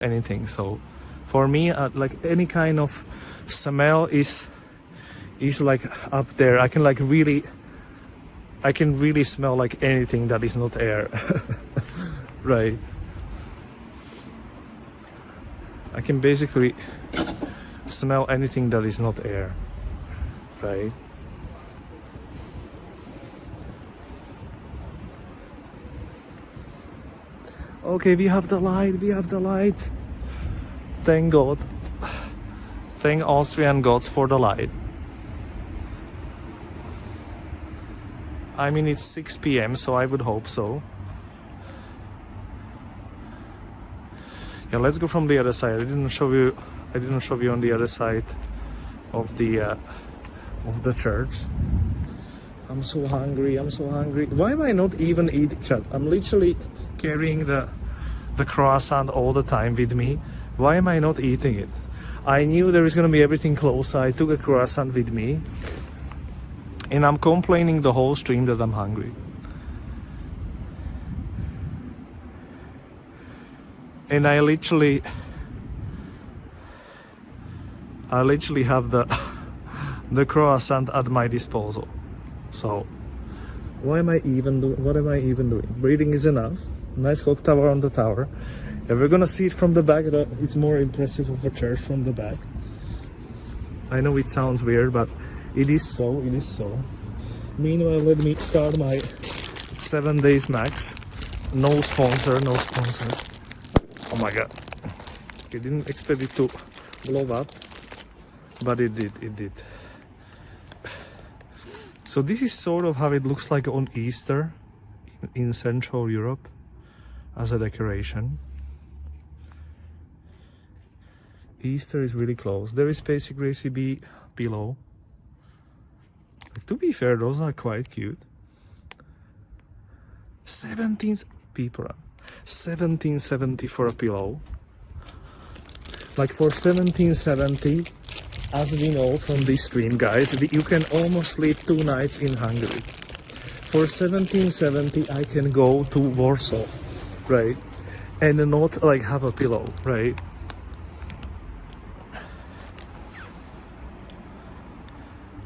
anything. So for me, like any kind of smell is like up there. I can really smell like anything that is not air. Right. I can basically smell anything that is not air. Right. Okay, we have the light. Thank God. Thank Austrian gods for the light. I mean, it's 6 p.m, so I would hope so. Yeah, let's go from the other side. I didn't show you on the other side of the church. I'm so hungry. Why am I not even eating? Chat? I'm literally carrying the croissant all the time with me. Why am I not eating it? I knew there was gonna be everything close, so I took a croissant with me. And I'm complaining the whole stream that I'm hungry. And I literally have the croissant at my disposal. So what am I even doing? Breathing is enough. Nice clock tower on the tower. If we're gonna see it from the back, it's more impressive of a church from the back. I know it sounds weird, but it is so. Meanwhile, let me start my 7 days max. No sponsor. Oh my god. I didn't expect it to blow up, but it did. So this is sort of how it looks like on Easter in Central Europe as a decoration. Easter is really close. There is basic recipe below. Like, to be fair, those are quite cute. 1770 for a pillow. Like for 1770, as we know from this stream, guys, you can almost sleep 2 nights in Hungary. For 1770, I can go to Warsaw, right, and not like have a pillow, right?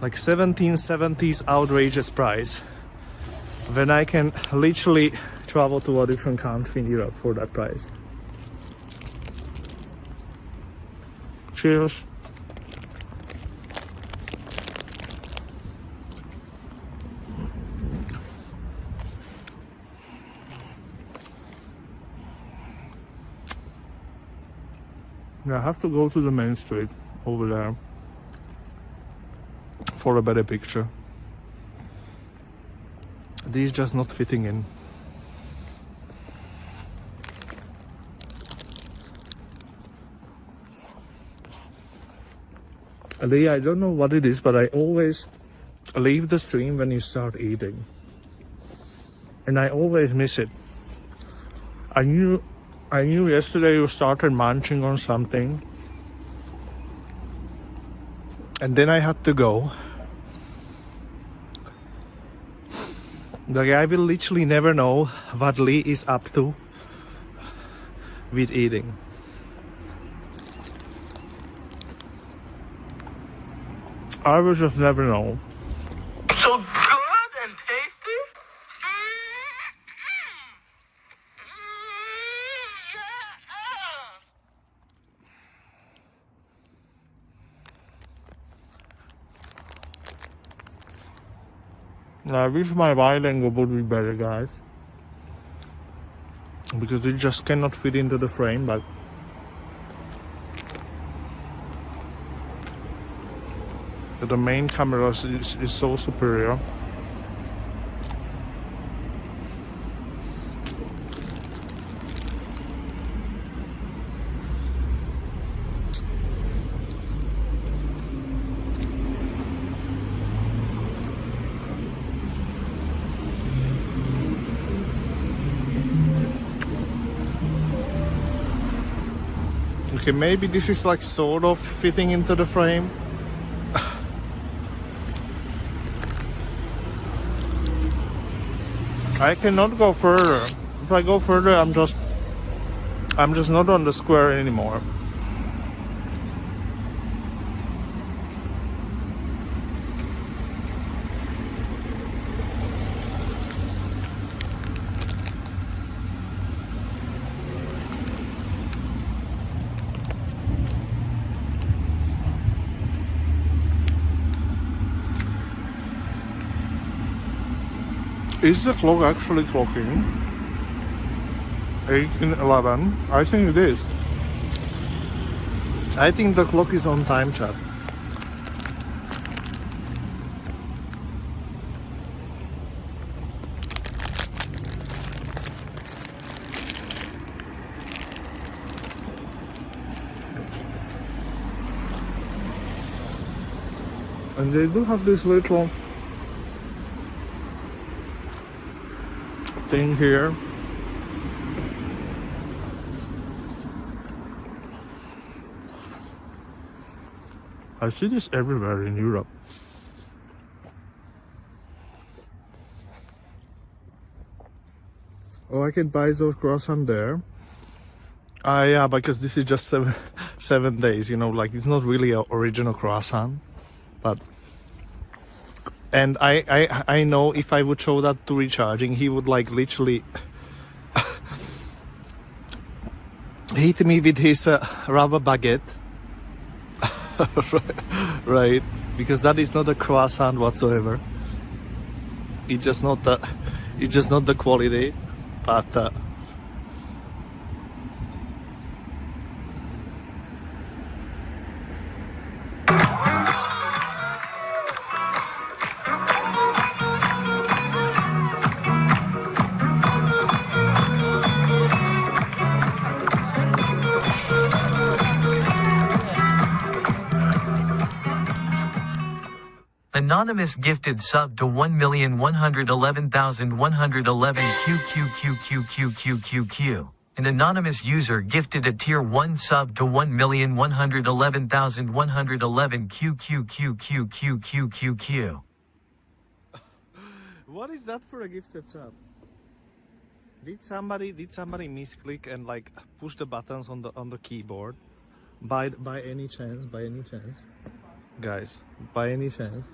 Like 1770's outrageous price, when I can literally travel to a different country in Europe for that price. Cheers. I have to go to the main street over there for a better picture. These just not fitting in. I don't know what it is, but I always leave the stream when you start eating. And I always miss it. I knew yesterday you started munching on something. And then I had to go. Like, I will literally never know what Lee is up to with eating. I will just never know. So good and tasty? I wish my bilingual would be better, guys. Because it just cannot fit into the frame, but the main camera is so superior. Okay, maybe this is like sort of fitting into the frame. I cannot go further. If I go further, I'm just I'm just not on the square anymore. Is the clock actually clocking? 18:11. I think it is. I think the clock is on time, chat. And they do have this little thing here. I see this everywhere in Europe. Oh, I can buy those croissants there. Yeah, because this is just 7 days, you know, like it's not really an original croissant. But and I know if I would show that to Recharging, he would like literally hit me with his rubber baguette. Right, because that is not a croissant whatsoever. It's just not the quality, but Anonymous gifted sub to 1,111,111 QQQQQQQQ. An anonymous user gifted a tier 1 sub to 1,111,111 QQQQQQQQ. What is that for a gifted sub? Did somebody misclick and like push the buttons on the keyboard? By any chance? Guys, by any chance?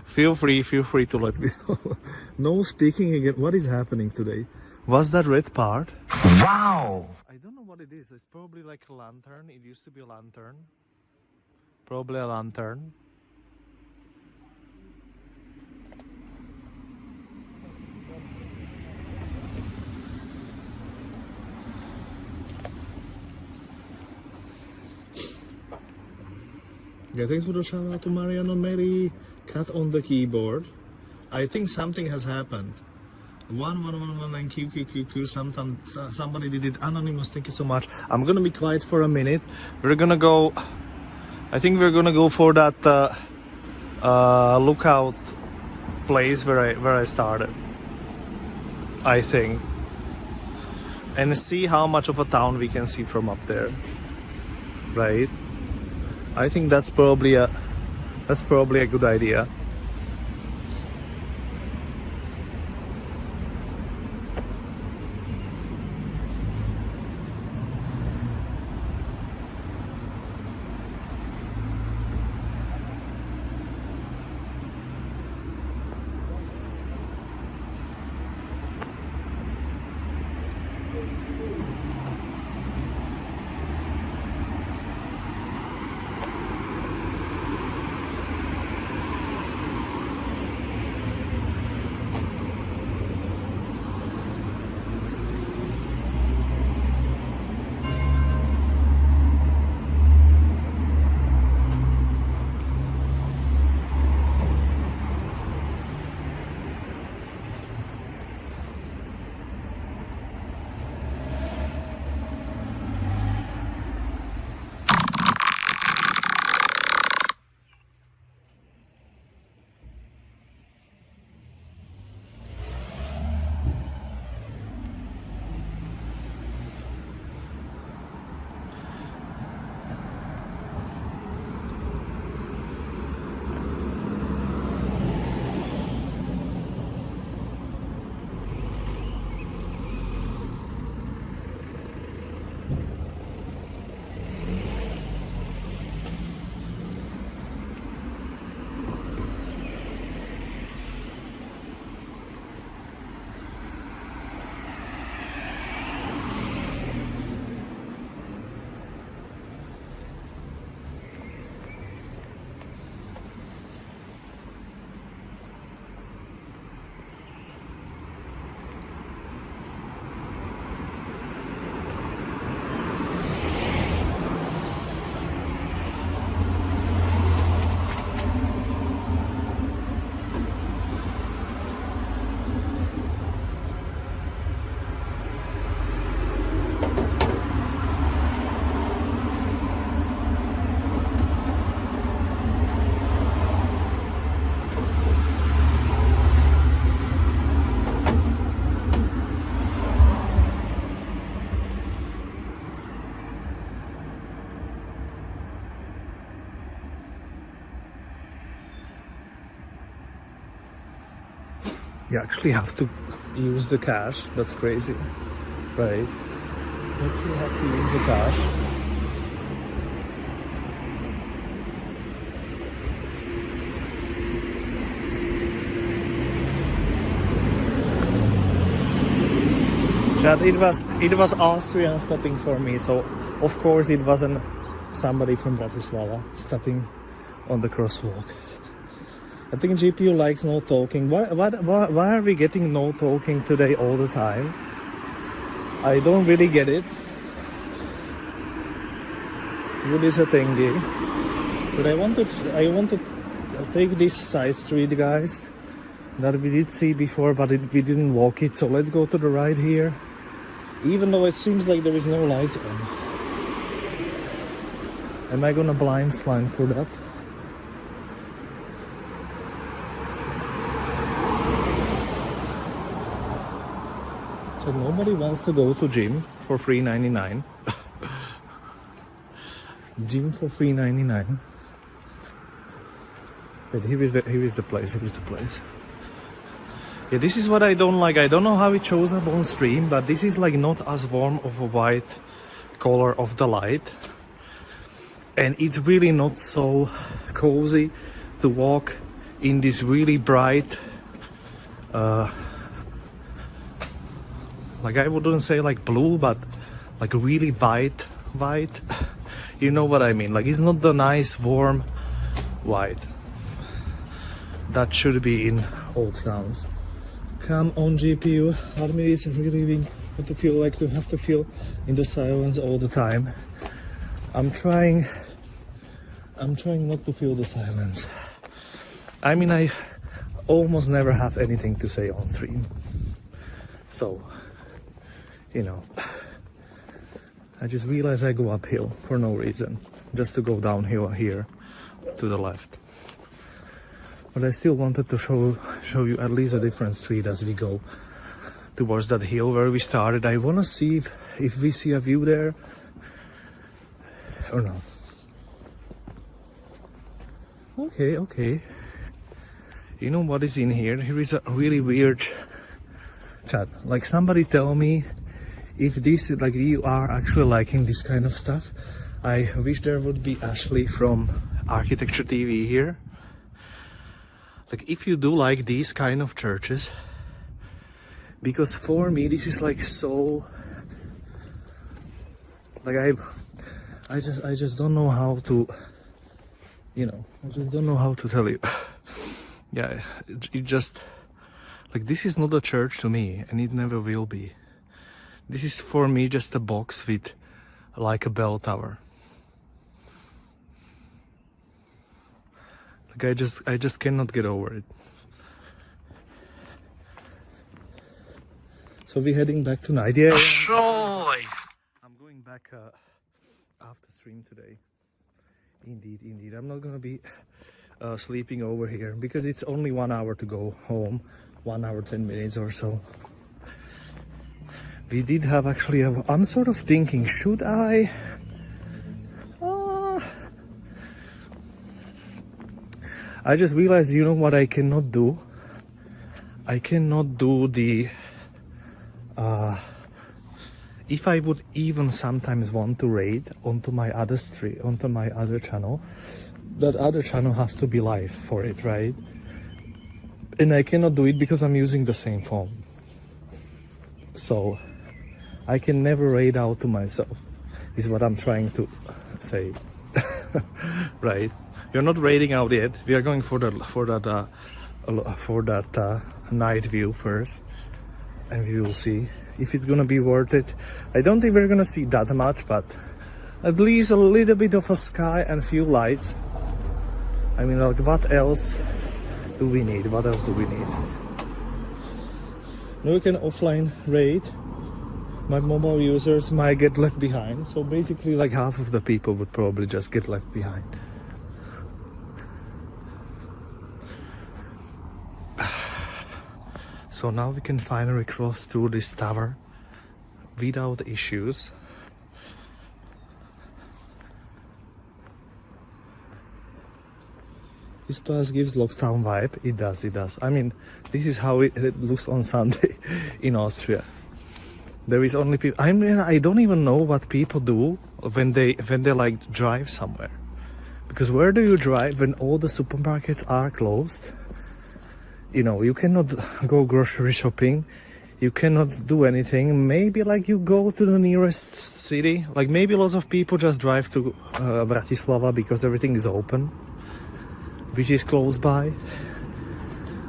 Feel free to let me know. No speaking again. What is happening today? Was that red part? Wow! I don't know what it is. It's probably like a lantern. It used to be a lantern. Probably a lantern. Yeah, thanks for the shout out to Mariano and Mary. Cut on the keyboard. I think something has happened. 1111 QQQQ. Somebody did it. Anonymous, thank you so much. I'm gonna be quiet for a minute. We're gonna go. I think we're gonna go for that lookout place where I started. I think, and see how much of a town we can see from up there. Right. I think that's probably a good idea. You actually have to use the cash. That's crazy, right? You actually have to use the cash. Chad, it was Austrian stopping for me, so of course it wasn't somebody from Bratislava stopping on the crosswalk. I think GPU likes no talking. Why are we getting no talking today all the time? I don't really get it. What is a thingy? But I want to take this side street, guys, that we did see before, but we didn't walk it. So let's go to the right here. Even though it seems like there is no lights on. Am I gonna blind slide for that? So nobody wants to go to gym for $3.99. Gym for $3.99. But here is the place. Here is the place. Yeah, this is what I don't like. I don't know how it shows up on stream, but this is like not as warm of a white color of the light. And it's really not so cozy to walk in this really bright, like I wouldn't say like blue, but like really white. You know what I mean? Like it's not the nice warm white that should be in old towns. Come on, GPU. Admit it's relieving to feel like to have to feel in the silence all the time. I'm trying not to feel the silence. I mean, I almost never have anything to say on stream. So, you know, I just realized I go uphill for no reason, just to go downhill here to the left. But I still wanted to show you at least a different street as we go towards that hill where we started. I want to see if we see a view there or not. Okay. You know what is in here? Here is a really weird chat. Like somebody tell me if this, like you are actually liking this kind of stuff. I wish there would be Ashley from Architecture TV here. Like if you do like these kind of churches, because for me this is like so, like I just don't know how to, you know, I just don't know how to tell you. Yeah, it just, like this is not a church to me, and it never will be. This is for me just a box with like a bell tower. Like I just cannot get over it. So we're heading back tonight. Yeah. I'm going back after stream today. Indeed. I'm not gonna be sleeping over here because it's only 1 hour to go home. 1 hour 10 minutes or so. We did have actually I'm sort of thinking, should I? I just realized, you know what I cannot do? I cannot do the if I would even sometimes want to raid onto my other stream, onto my other channel, that other channel has to be live for it, right? And I cannot do it because I'm using the same phone. So I can never raid out to myself, is what I'm trying to say. Right? You're not raiding out yet. We are going for that night view first, and we will see if it's gonna be worth it. I don't think we're gonna see that much, but at least a little bit of a sky and few lights. I mean, like, what else do we need? What else do we need? Now we can offline raid. My mobile users might get left behind. So basically, like half of the people would probably just get left behind. So now we can finally cross through this tower without issues. This place gives Lockstown vibe. It does, it does. I mean, this is how it looks on Sunday in Austria. There is only people. I mean, I don't even know what people do when they like drive somewhere. Because where do you drive when all the supermarkets are closed? You know, you cannot go grocery shopping. You cannot do anything. Maybe like you go to the nearest city. Like maybe lots of people just drive to Bratislava because everything is open, which is close by.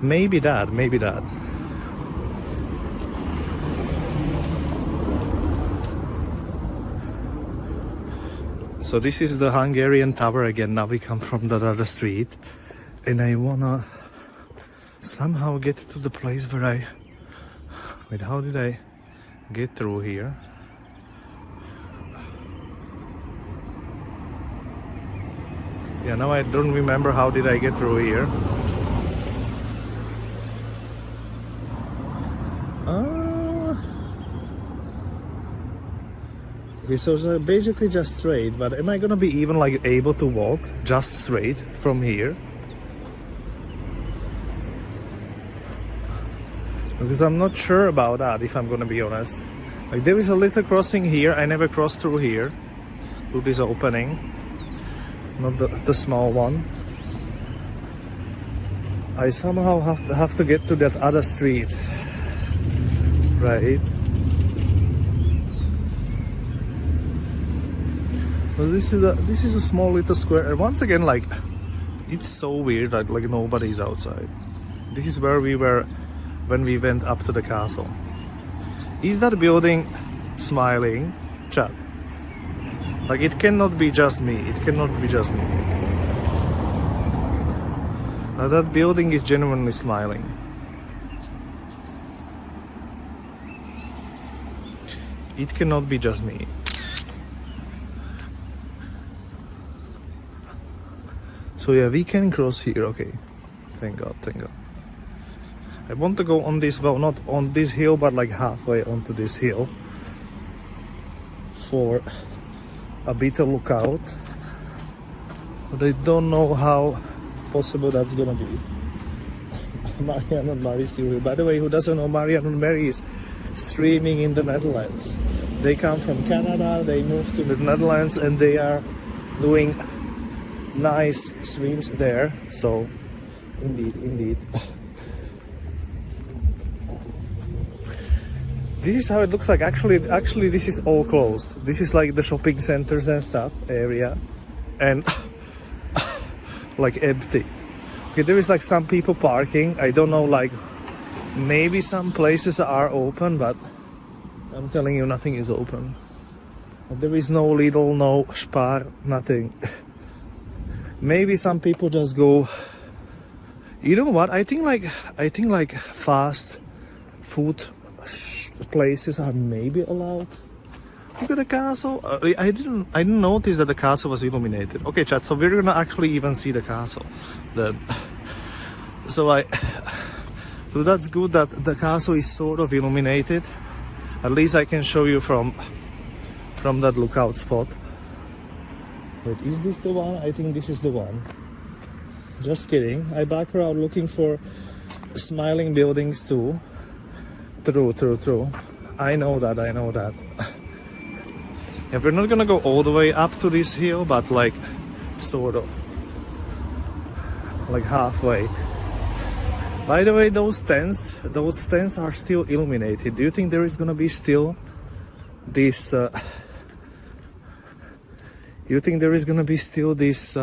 Maybe that, maybe that. So this is the Hungarian tower again. Now we come from the other street. And I wanna somehow get to the place where I... Wait, how did I get through here? Yeah, now I don't remember how did I get through here. Okay, so it's basically just straight, but am I gonna be even like able to walk just straight from here? Because I'm not sure about that, if I'm gonna be honest. Like there is a little crossing here. I never crossed through here, through this opening, not the small one. I somehow have to get to that other street, right? Well, this is a small little square, and once again, like it's so weird that like nobody's outside. This is where we were when we went up to the castle. Is that building smiling? Chat. Like it cannot be just me. It cannot be just me. Now that building is genuinely smiling. It cannot be just me. So yeah, we can cross here. Okay, thank God, thank God. I want to go on this, well, not on this hill, but like halfway onto this hill for a better lookout. But I don't know how possible that's gonna be. Marianne and Mary still here. By the way, who doesn't know, Marianne and Mary is streaming in the Netherlands. They come from Canada, they moved to the Netherlands, and they are doing nice streams there. So indeed. This is how it looks like. Actually this is all closed. This is like the shopping centers and stuff area, and like empty. Okay, there is like some people parking. I don't know, like maybe some places are open, but I'm telling you, nothing is open. There is no Lidl, no Spar, nothing. Maybe some people just go. You know what? I think like fast food places are maybe allowed. Look at the castle. I didn't notice that the castle was illuminated. Okay, chat. So we're gonna actually even see the castle. So that's good that the castle is sort of illuminated. At least I can show you from that lookout spot. Wait, is this the one? I think this is the one. Just kidding. I back around looking for smiling buildings too. True. I know that. Yeah, we're not gonna go all the way up to this hill, but like sort of. Like halfway. By the way, those tents are still illuminated. Do you think there is gonna be still this you think there is gonna be still this